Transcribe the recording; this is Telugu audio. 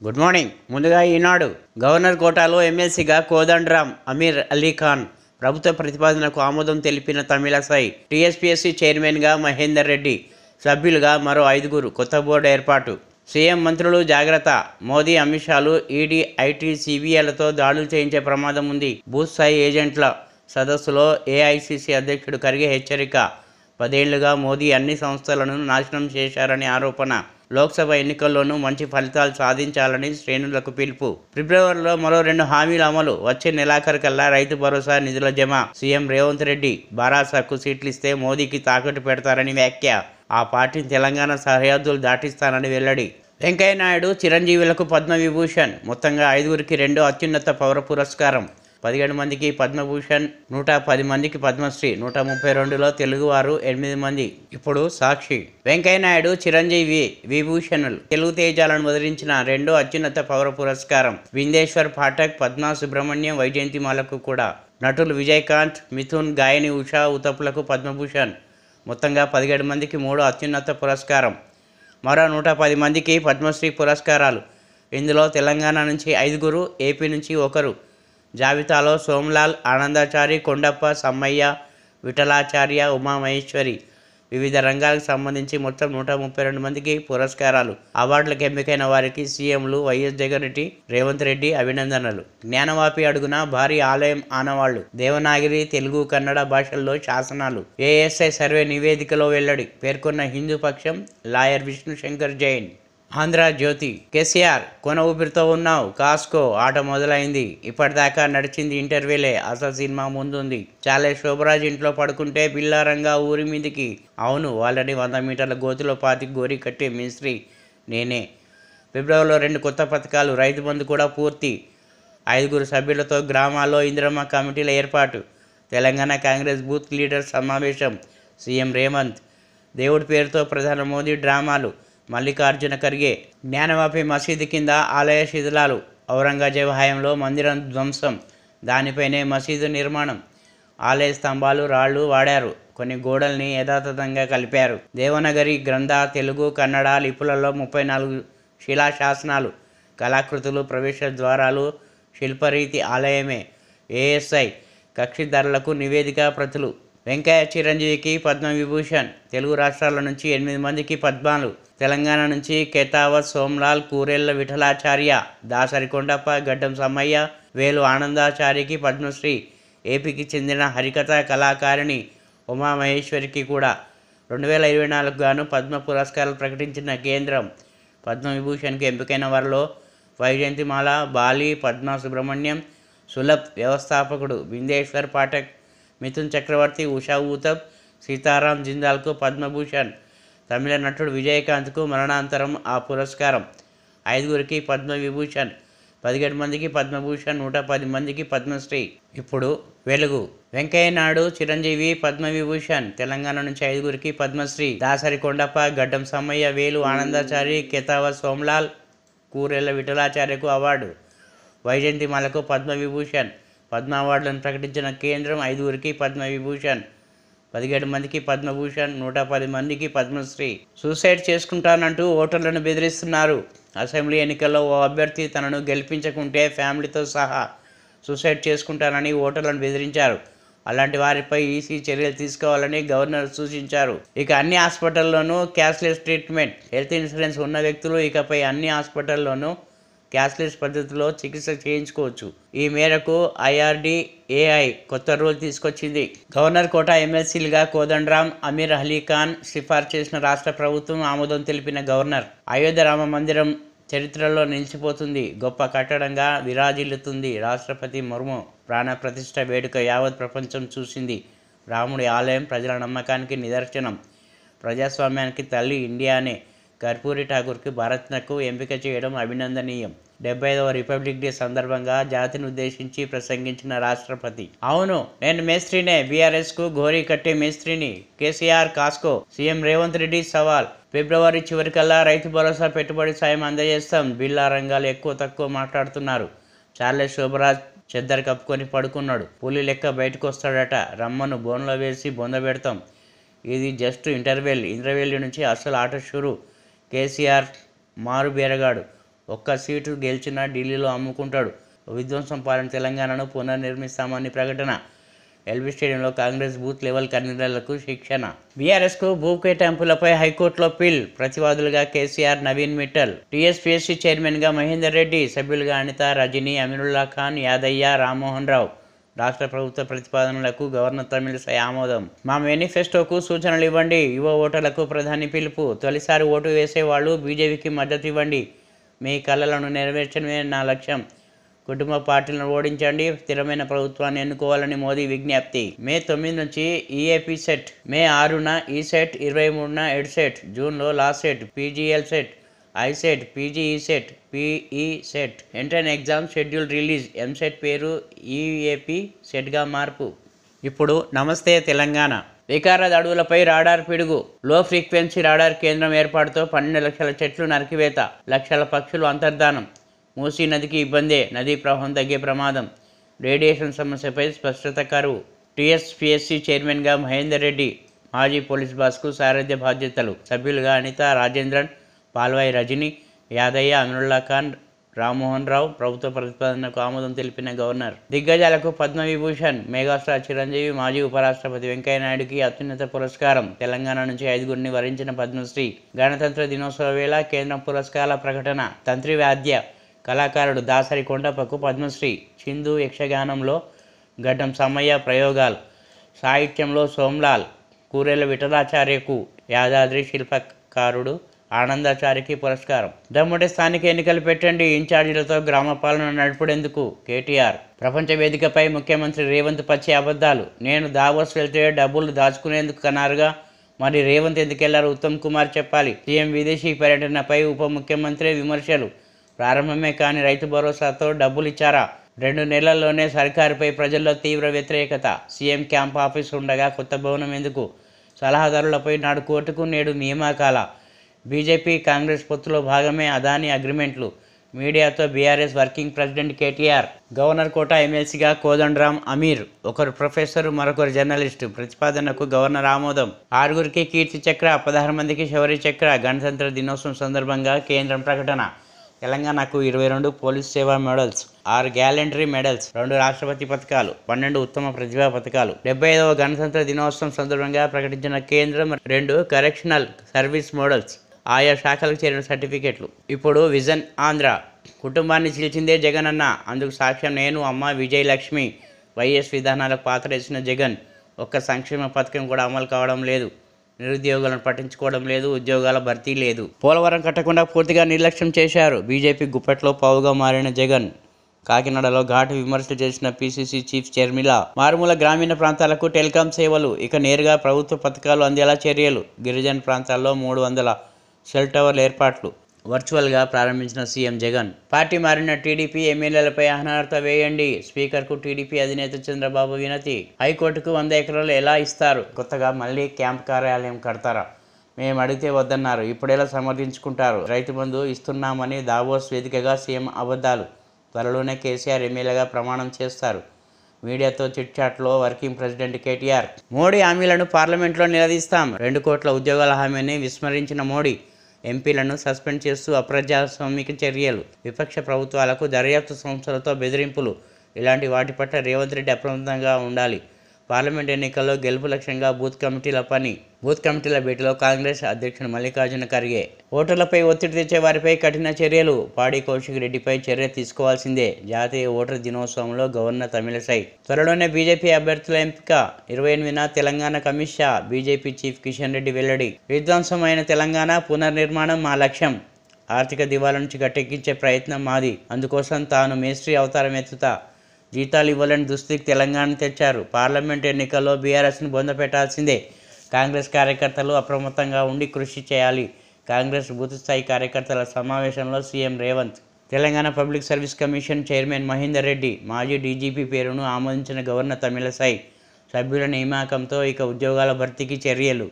Good morning. ముందుగా ఈనాడు గవర్నర్ కోటాలో ఎమ్మెల్సీగా కోదండరాం అమీర్ అలీ ఖాన్ ప్రభుత్వ ప్రతిపాదనకు ఆమోదం తెలిపిన తమిళసై. టీఎస్పీఎస్సీ చైర్మన్గా మహేందర్ రెడ్డి, సభ్యులుగా మరో 5 కొత్త బోర్డు ఏర్పాటు. సీఎం మంత్రులు జాగ్రత్త, మోదీ అమిత్ షాలు ఈడీ, ఐటీ, సిబిఐలతో దాడులు చేయించే ప్రమాదం ఉంది. బూత్ స్థాయి ఏజెంట్ల సదస్సులో ఏఐసీసీ అధ్యక్షుడు ఖర్గే హెచ్చరిక. 10 ఏళ్లుగా మోదీ అన్ని సంస్థలను నాశనం చేశారని ఆరోపణ. లోక్సభ ఎన్నికల్లోనూ మంచి ఫలితాలు సాధించాలని శ్రేణులకు పిలుపు. ఫిబ్రవరిలో మరో 2 హామీల అమలు. వచ్చే నెలాఖరుకల్లా రైతు భరోసా నిధుల జమ. సీఎం రేవంత్ రెడ్డి బారాసాకు సీట్లిస్తే మోదీకి తాకట్టు పెడతారని వ్యాఖ్య. ఆ పార్టీని తెలంగాణ సరిహద్దులు దాటిస్తానని వెల్లడి. వెంకయ్యనాయుడు చిరంజీవులకు పద్మవిభూషణ్. మొత్తంగా 5కి 2 అత్యున్నత పౌర పురస్కారం. 17 మందికి పద్మభూషణ్, 110 మందికి పద్మశ్రీ, 132లో తెలుగువారు 8 మంది. ఇప్పుడు సాక్షి. వెంకయ్యనాయుడు, చిరంజీవి విభూషణులు తెలుగు తేజాలను వదిలించిన 2వ అత్యున్నత పౌర పురస్కారం. విందేశ్వర్ పాఠక్, పద్మా సుబ్రహ్మణ్యం, వైజయంతిమాలకు కూడా. నటులు విజయకాంత్, మిథున్, గాయని ఉషా ఉతపులకు పద్మభూషణ్. మొత్తంగా 17 మందికి 3వ అత్యున్నత పురస్కారం. మరో 110 మందికి పద్మశ్రీ పురస్కారాలు. ఇందులో తెలంగాణ నుంచి 5, ఏపీ నుంచి 1. జాబితాలో సోమ్లాల్, ఆనందాచారి, కొండప్ప, సమ్మయ్య, విఠలాచార్య, ఉమామహేశ్వరి. వివిధ రంగాలకు సంబంధించి మొత్తం 132 మందికి పురస్కారాలు. అవార్డులకు ఎంపికైన వారికి సీఎంలు వైఎస్ జగన్రెడ్డి, రేవంత్ రెడ్డి అభినందనలు. జ్ఞానవాపి అడుగున భారీ ఆలయం ఆనవాళ్లు. దేవనాగరి, తెలుగు, కన్నడ భాషల్లో శాసనాలు. ఏఎస్ఐ సర్వే నివేదికలో వెల్లడి. పేర్కొన్న హిందూ పక్షం లాయర్ విష్ణుశంకర్ జైన్. ఆంధ్రజ్యోతి. కేసీఆర్ కొన ఊపిరితో ఉన్నావు, కాస్కో ఆట మొదలైంది. ఇప్పటిదాకా నడిచింది ఇంటర్వ్యూలే, అసలు సినిమా ముందుంది. చాలే శోభరాజ్ ఇంట్లో పడుకుంటే బిల్లారంగా ఊరి మీదికి. అవును, వాళ్ళని 100 మీటర్ల గోతిలో పాతి గోరి కట్టే మిస్త్రీ నేనే. ఫిబ్రవరిలో 2 కొత్త పథకాలు. రైతు బంధు కూడా పూర్తి. 5 సభ్యులతో గ్రామాల్లో ఇందిరమ్మ కమిటీల ఏర్పాటు. తెలంగాణ కాంగ్రెస్ బూత్ లీడర్ సమావేశం. సీఎం రేవంత్. దేవుడి పేరుతో ప్రధాని మోదీ డ్రామాలు. మల్లికార్జున ఖర్గే. జ్ఞానవాపి మసీదు కింద ఆలయ శిథిలాలు. ఔరంగజేబు హయాంలో మందిరం ధ్వంసం, దానిపైనే మసీదు నిర్మాణం. ఆలయ స్తంభాలు, రాళ్లు వాడారు. కొన్ని గోడల్ని యథాతథంగా కలిపారు. దేవనగరి గ్రంథ, తెలుగు, కన్నడ లిపులలో 34 శిలాశాసనాలు. కళాకృతులు, ప్రవేశ ద్వారాలు, శిల్పరీతి ఆలయమే. ఏఎస్ఐ కక్షిదారులకు నివేదిక ప్రతులు. వెంకయ్య, చిరంజీవికి పద్మవిభూషణ్. తెలుగు రాష్ట్రాల నుంచి 8 మందికి పద్మాలు. తెలంగాణ నుంచి కేతావత్, సోమ్లాల్, కూరెళ్ల విఠలాచార్య, దాసరి కొండప్ప, గడ్డం సమ్మయ్య, వేలు ఆనందాచారికి పద్మశ్రీ. ఏపీకి చెందిన హరికథ కళాకారిణి ఉమామహేశ్వరికి కూడా 2024 గాను పద్మ పురస్కారాలు ప్రకటించిన కేంద్రం. పద్మవిభూషణ్కి ఎంపికైన వారిలో వైజయంతిమాల, బాలి, పద్మా సుబ్రహ్మణ్యం, సులభ్ వ్యవస్థాపకుడు విందేశ్వర్ పాఠక్, మిథున్ చక్రవర్తి, ఉషా ఊతప్, సీతారాం జిందాల్కు పద్మభూషణ్. తమిళ నటుడు విజయకాంత్కు మరణాంతరం ఆ పురస్కారం. 5కి పద్మవిభూషణ్, 17 మందికి పద్మభూషణ్, 110 మందికి పద్మశ్రీ. ఇప్పుడు వెలుగు. వెంకయ్యనాయుడు, చిరంజీవి పద్మవిభూషణ్. తెలంగాణ నుంచి 5కి పద్మశ్రీ. దాసరి కొండప్ప, గడ్డం సమ్మయ్య, వేలు ఆనందాచారి, కేతావత్ సోమ్లాల్, కూరెళ్ల విఠలాచార్యకు అవార్డు. వైజయంతిమాలకు పద్మవిభూషణ్. పద్మ అవార్డులను ప్రకటించిన కేంద్రం. 5కి పద్మవిభూషణ్, 17 మందికి పద్మభూషణ్, 110 మందికి పద్మశ్రీ. సూసైడ్ చేసుకుంటానంటూ ఓటర్లను బెదిరిస్తున్నారు. అసెంబ్లీ ఎన్నికల్లో ఓ అభ్యర్థి తనను గెలిపించకుంటే ఫ్యామిలీతో సహా సూసైడ్ చేసుకుంటానని ఓటర్లను బెదిరించారు. అలాంటి వారిపై ఈసీ చర్యలు తీసుకోవాలని గవర్నర్ సూచించారు. ఇక అన్ని హాస్పిటల్లోనూ క్యాష్లెస్ ట్రీట్మెంట్. హెల్త్ ఇన్సూరెన్స్ ఉన్న వ్యక్తులు ఇకపై అన్ని హాస్పిటల్లోనూ క్యాష్లెస్ పద్ధతిలో చికిత్స చేయించుకోవచ్చు. ఈ మేరకు ఐఆర్డీఏఐ కొత్త రూల్ తీసుకొచ్చింది. గవర్నర్ కోటా ఎమ్మెల్సీలుగా కోదండరాం, అమీర్ అలీ ఖాన్ సిఫార్సు చేసిన రాష్ట్ర ప్రభుత్వం ఆమోదం తెలిపిన గవర్నర్. అయోధ్య రామ మందిరం చరిత్రలో నిలిచిపోతుంది. గొప్ప కట్టడంగా విరాజిల్లుతుంది. రాష్ట్రపతి ముర్ము ప్రాణ ప్రతిష్ఠ వేడుక యావత్ ప్రపంచం చూసింది. రాముడి ఆలయం ప్రజల నమ్మకానికి నిదర్శనం. ప్రజాస్వామ్యానికి తల్లి ఇండియానే. కర్పూరి ఠాకూర్కి భారత్నకు ఎంపిక చేయడం అభినందనీయం. 75వ రిపబ్లిక్ డే సందర్భంగా జాతిని ఉద్దేశించి ప్రసంగించిన రాష్ట్రపతి. అవును, నేను మేస్త్రీనే. బీఆర్ఎస్కు ఘోరీ కట్టే మేస్త్రీని. కేసీఆర్ కాస్కో. సీఎం రేవంత్ రెడ్డి సవాల్. ఫిబ్రవరి చివరికల్లా రైతు భరోసా పెట్టుబడి సాయం అందజేస్తాం. బిల్లా రంగాలు ఎక్కువ తక్కువ మాట్లాడుతున్నారు. చార్లెస్ శోభరాజ్ చెద్దరు కప్పుకొని పడుకున్నాడు. పులి లెక్క బయటకు వస్తాడట. రమ్మను బోన్లో వేసి బొందబెడతాం. ఇది జస్ట్ ఇంటర్వెల్ నుంచి అసలు ఆట షురు. కేసీఆర్ మారు బేరగాడు. ఒక్క సీటు గెలిచినా ఢిల్లీలో అమ్ముకుంటాడు. విధ్వంసం పాలన తెలంగాణను పునర్నిర్మిస్తామని ప్రకటన. ఎల్బీ స్టేడియంలో కాంగ్రెస్ బూత్ లెవెల్ కన్వీనర్లకు శిక్షణ. బీఆర్ఎస్కు భూ కేటాయింపులపై హైకోర్టులో పిల్. ప్రతివాదులుగా కేసీఆర్, నవీన్ మిట్టల్. టీఎస్పీఎస్సీ చైర్మన్గా మహేందర్ రెడ్డి, సభ్యులుగా అనిత, రజనీ, అమీనుల్లా ఖాన్, యాదయ్య, రామ్మోహన్ రావు. రాష్ట్ర ప్రభుత్వ ప్రతిపాదనలకు గవర్నర్ తమిళిసై ఆమోదం. మా మేనిఫెస్టోకు సూచనలు ఇవ్వండి. యువ ఓటర్లకు ప్రధాని పిలుపు. తొలిసారి ఓటు వేసేవాళ్లు బీజేపీకి మద్దతు ఇవ్వండి. మీ కలలను నెరవేర్చడమే నా లక్ష్యం. కుటుంబ పార్టీలను ఓడించండి. స్థిరమైన ప్రభుత్వాన్ని ఎన్నుకోవాలని మోదీ విజ్ఞప్తి. మే 9 నుంచి ఈఏపీ సెట్, మే 6న ఈ సెట్, 23న ఎడ్ సెట్, జూన్లో law CET, PGL CET, ICET, PGE CET, PE CET. Entrance exam schedule release. EAMCET పేరు ఈఏపీ సెట్గా మార్పు. ఇప్పుడు నమస్తే తెలంగాణ. వికారాబాద్ అడవులపై రాడార్ పిడుగు. లో ఫ్రీక్వెన్సీ రాడార్ కేంద్రం ఏర్పాటుతో 12 లక్షల చెట్లు నరికివేత, లక్షల పక్షులు అంతర్ధానం. మూసీ నదికి ఇబ్బందే, నదీ ప్రవాహం తగ్గే ప్రమాదం. రేడియేషన్ సమస్యపై స్పష్టత కరువు. టీఎస్పీఎస్సీ చైర్మన్గా మహేందర్ రెడ్డి, మాజీ పోలీస్ బాస్కు సారథ్య బాధ్యతలు. సభ్యులుగా అనిత, రాజేంద్రన్, పాల్వాయి రజని, యాదయ్య, అమీనుల్లా ఖాన్, రామ్మోహన్ రావు. ప్రభుత్వ ప్రతిపాదనకు ఆమోదం తెలిపిన గవర్నర్. దిగ్గజాలకు పద్మవిభూషణ్. మెగాస్టార్ చిరంజీవి, మాజీ ఉపరాష్ట్రపతి వెంకయ్యనాయుడుకి అత్యున్నత పురస్కారం. తెలంగాణ నుంచి 5గురిని వరించిన పద్మశ్రీ. గణతంత్ర దినోత్సవ వేళ కేంద్రం పురస్కారాల ప్రకటన. తంత్రి వాద్య కళాకారుడు దాసరి కొండప్పకు పద్మశ్రీ. చిందు యక్షగానంలో గడ్డం సమ్మయ్య ప్రయోగాలు. సాహిత్యంలో సోమ్లాల్. కూరెల విఠలాచార్యకు, యాదాద్రి శిల్పకారుడు ఆనందాచారికి పురస్కారం. దమ్ముడే స్థానిక ఎన్నికలు పెట్టండి. ఇన్ఛార్జీలతో గ్రామ పాలన నడుపుడెందుకు? కేటీఆర్. ప్రపంచ వేదికపై ముఖ్యమంత్రి రేవంత్ పచ్చి అబద్ధాలు. నేను దావోస్ వెళ్తే డబ్బులు దాచుకునేందుకు కన్నారుగా, మరి రేవంత్ ఎందుకెళ్లారు? ఉత్తమ్ కుమార్ చెప్పాలి. సీఎం విదేశీ పర్యటనపై ఉప ముఖ్యమంత్రి విమర్శలు. ప్రారంభమే కానీ రైతు భరోసాతో డబ్బులు ఇచ్చారా? 2 నెలల్లోనే సర్కారుపై ప్రజల్లో తీవ్ర వ్యతిరేకత. సీఎం క్యాంప్ ఆఫీస్ ఉండగా కొత్త భవనం ఎందుకు? సలహాదారులపై నాడు కోర్టుకు, నేడు నియామకాల. బీజేపీ కాంగ్రెస్ పొత్తులో భాగమే అదానీ అగ్రిమెంట్లు. మీడియాతో BRS working president KTR. Governor కోట ఎమ్మెల్సీగా కోదండరాం, అమీర్. ఒకరు ప్రొఫెసర్, మరొకరు జర్నలిస్టు. ప్రతిపాదనకు గవర్నర్ ఆమోదం. 6గురికి కీర్తి చక్ర, 16 మందికి శౌర్య చక్ర. గణతంత్ర దినోత్సవం సందర్భంగా కేంద్రం ప్రకటన. తెలంగాణకు 22 పోలీస్ సేవా మెడల్స్, 6 గ్యాలంటరీ మెడల్స్, 2 రాష్ట్రపతి పథకాలు, 12 ఉత్తమ ప్రతిభా పథకాలు. 75వ గణతంత్ర దినోత్సవం సందర్భంగా ప్రకటించిన కేంద్రం 2 కరెక్షనల్ సర్వీస్ మోడల్స్, ఆయా శాఖలకు చేరిన సర్టిఫికెట్లు. ఇప్పుడు విజన్ ఆంధ్ర. కుటుంబాన్ని చీల్చిందే జగన్ అన్న. అందుకు సాక్ష్యం నేను, అమ్మ, విజయలక్ష్మి. వైఎస్ విధానాలకు పాత్ర వేసిన జగన్ ఒక్క సంక్షేమ పథకం కూడా అమలు కావడం లేదు. నిరుద్యోగులను పట్టించుకోవడం లేదు. ఉద్యోగాల భర్తీ లేదు. పోలవరం కట్టకుండా పూర్తిగా నిర్లక్ష్యం చేశారు. బీజేపీ గుప్పెట్లో పావుగా మారిన జగన్. కాకినాడలో ఘాటు విమర్శలు చేసిన పీసీసీ చీఫ్ షర్మిల. మారుమూల గ్రామీణ ప్రాంతాలకు టెలికాం సేవలు, ఇక నేరుగా ప్రభుత్వ పథకాలు అందేలా చర్యలు. గిరిజన ప్రాంతాల్లో 300 సెల్ టవర్ల ఏర్పాట్లు. వర్చువల్గా ప్రారంభించిన సీఎం జగన్. పార్టీ మారిన టీడీపీ ఎమ్మెల్యేలపై అర్హత వేయండి. స్పీకర్కు టీడీపీ అధినేత చంద్రబాబు వినతి. హైకోర్టుకు 100 ఎకరాలు ఎలా ఇస్తారు? కొత్తగా మళ్ళీ క్యాంప్ కార్యాలయం కడతారా? మేము అడిగితే వద్దన్నారు. ఇప్పుడెలా సమర్థించుకుంటారు? రైతు బంధు ఇస్తున్నామని దావోస్ వేదికగా సీఎం అబద్ధాలు. త్వరలోనే కేసీఆర్ ఎమ్మెల్యేగా ప్రమాణం చేస్తారు. మీడియాతో చిట్చాట్లో వర్కింగ్ ప్రెసిడెంట్ కేటీఆర్. మోడీ హామీలను పార్లమెంట్లో నిలదీస్తాం. 2 కోట్ల ఉద్యోగాల హామీని విస్మరించిన మోడీ. ఎంపీలను సస్పెండ్ చేస్తూ అప్రజాస్వామిక చర్యలు. విపక్ష ప్రభుత్వాలకు దర్యాప్తు సంస్థలతో బెదిరింపులు. ఇలాంటి వాటి పట్ల రేవంత్ రెడ్డి అప్రమత్తంగా ఉండాలి. పార్లమెంట్ ఎన్నికల్లో గెలుపు లక్ష్యంగా బూత్ కమిటీల పని. బూత్ కమిటీల భేటీలో కాంగ్రెస్ అధ్యక్షుడు మల్లికార్జున ఖర్గే. ఓటర్లపై ఒత్తిడి తెచ్చే వారిపై కఠిన చర్యలు. పాడి కౌశిక్ రెడ్డిపై చర్య తీసుకోవాల్సిందే. జాతీయ ఓటర్ దినోత్సవంలో గవర్నర్ తమిళిసై. త్వరలోనే బీజేపీ అభ్యర్థుల ఎంపిక. 28న తెలంగాణకు అమిత్ షా. బీజేపీ చీఫ్ కిషన్ రెడ్డి వెల్లడి. విధ్వంసమైన తెలంగాణ పునర్నిర్మాణం మా లక్ష్యం. ఆర్థిక దివాలా నుంచి గట్టెక్కించే ప్రయత్నం మాది. అందుకోసం తాను మేస్త్రీ అవతారం ఎత్తుతా. జీతాలు ఇవ్వలేని దుస్థితికి తెలంగాణ తెచ్చారు. పార్లమెంట్ ఎన్నికల్లో బీఆర్ఎస్ను బొందపెట్టాల్సిందే. కాంగ్రెస్ కార్యకర్తలు అప్రమత్తంగా ఉండి కృషి చేయాలి. కాంగ్రెస్ బూత్ స్థాయి కార్యకర్తల సమావేశంలో CM Revanth. Telangana public service commission chairman Mahender Reddy. మాజీ డీజీపీ పేరును ఆమోదించిన గవర్నర్ తమిళిసై. సభ్యుల నియామకంతో ఇక ఉద్యోగాల భర్తీకి చర్యలు.